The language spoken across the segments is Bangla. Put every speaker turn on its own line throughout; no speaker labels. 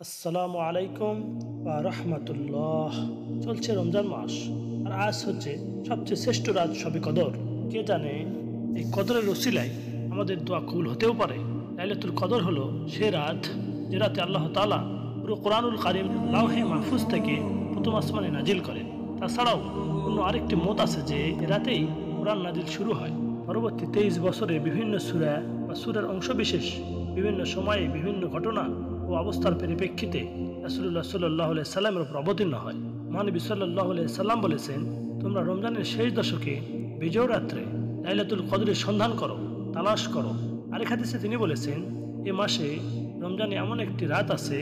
আসসালামু আলাইকুম ওয়া রাহমাতুল্লাহ। চলছে রমজান মাস, আর আজ হচ্ছে সবচেয়ে শ্রেষ্ঠ রাত শবে কদর। কে জানে এই কদরের ওসিলায় আমাদের দোয়া কবুল হতেও পারে। লাইলাতুল কদর হলো সে রাত যে রাতে আল্লাহ তাআলা পুরো কোরআনুল কারীম লাওহে মাহফুজ থেকে প্রথম আসমানে নাজিল করেন। তাছাড়াও অন্য আরেকটি মত আছে যে এ রাতেই কোরআন নাজিল শুরু হয়। পরবর্তী 23 বছরে বিভিন্ন সূরা বা সূরার অংশবিশেষ বিভিন্ন সময়ে বিভিন্ন ঘটনা ও অবস্থার পরিপ্রেক্ষিতে রাসূলুল্লাহ সাল্লাল্লাহু আলাইহি সাল্লামের উপর অবতীর্ণ হয়। মহানবী সাল্লাল্লাহু আলাইহি সাল্লাম বলেছেন, তোমরা রমজানের শেষ দশকে বিজয় রাত্রে লাইলাতুল কদরের সন্ধান করো, তালাশ করো। আরেক হাদিসে তিনি বলেছেন, এ মাসে রমজানে এমন একটি রাত আছে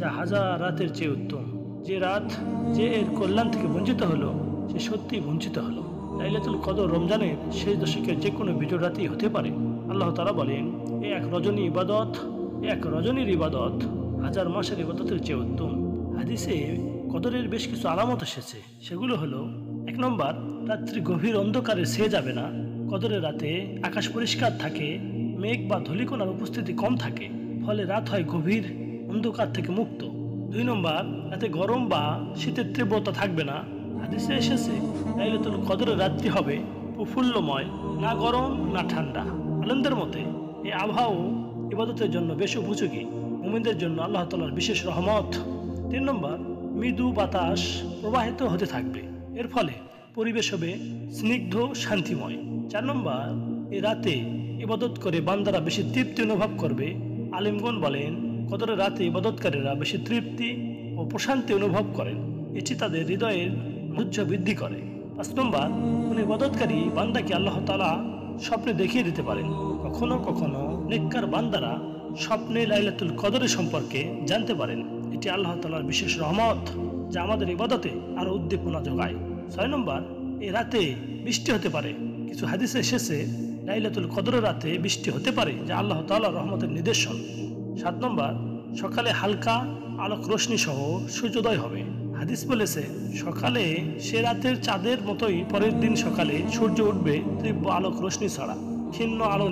যা হাজার রাতের চেয়ে উত্তম। যে রাত যে এর কল্যাণ থেকে বঞ্চিত হলো সে সত্যিই বঞ্চিত হলো। লাইলাতুল কদর রমজানের শেষ দশকের যে কোনো বিজয় রাতই হতে পারে। আল্লাহ তাআলা বলেন, এক রজনীর ইবাদত হাজার মাসের ইবাদতের চেয়ে উত্তম। হাদিসে কদরের বেশ কিছু আলামত এসেছে। সেগুলো হলো, 1 নম্বর, রাত্রি গভীর অন্ধকারে ছেয়ে যাবে না। কদরের রাতে আকাশ পরিষ্কার থাকে, মেঘ বা ধূলিকণার উপস্থিতি কম থাকে, ফলে রাত হয় গভীর অন্ধকার থেকে মুক্ত। 2 নম্বর, রাতে গরম বা শীতের তীব্রতা থাকবে না। হাদিসে এসেছে, লাইলাতুল কদরের রাত্রি হবে প্রফুল্লময়, না গরম না ঠান্ডা। আলেমদের মতে এই আবহাওয়া ইবাদতের জন্য বেশ উপযোগী। মুমিনদের জন্য আল্লাহ তাআলার বিশেষ রহমত। 3 নম্বর, মৃদু বাতাস প্রবাহিত হতে থাকবে, এর ফলে পরিবেশ হবে স্নিগ্ধ শান্তিময়। 4 নম্বর, এই রাতে ইবাদত করে বান্দারা বেশি তৃপ্তি অনুভব করবে। আলিমগণ বলেন, কদরের রাতে ইবাদতকারীরা বেশি তৃপ্তি ও প্রশান্তি অনুভব করেন। এটি তাদের হৃদয়ের ধৈর্য বৃদ্ধি করে। 5 নম্বর, কোন ইবাদতকারী বান্দাকে আল্লাহ তাআলা স্বপ্নে দেখিয়ে দিতে পারেন। কখনো কখনো নেককার বান্দারা স্বপ্নে লাইলাতুল কদরের সম্পর্কে জানতে পারেন। এটি আল্লাহ তাআলার বিশেষ রহমত যা আমাদের ইবাদতে আরো উদ্দীপনা যোগায়। 6 নম্বর, এই রাতে বৃষ্টি হতে পারে। কিছু হাদিসে এসেছে লাইলাতুল কদরের রাতে বৃষ্টি হতে পারে, যা আল্লাহ তাআলার রহমতের নিদর্শন। 7 নম্বর, সকালে হালকা আলোক রোশনি সহ সূর্যোদয় হবে। হাদিস বলেছে, সকালে সে রাতের চাঁদের মতোই পরের দিন সকালে সূর্য উঠবে তীব্র আলোক রোশনি ছাড়া, ক্ষীণ আলো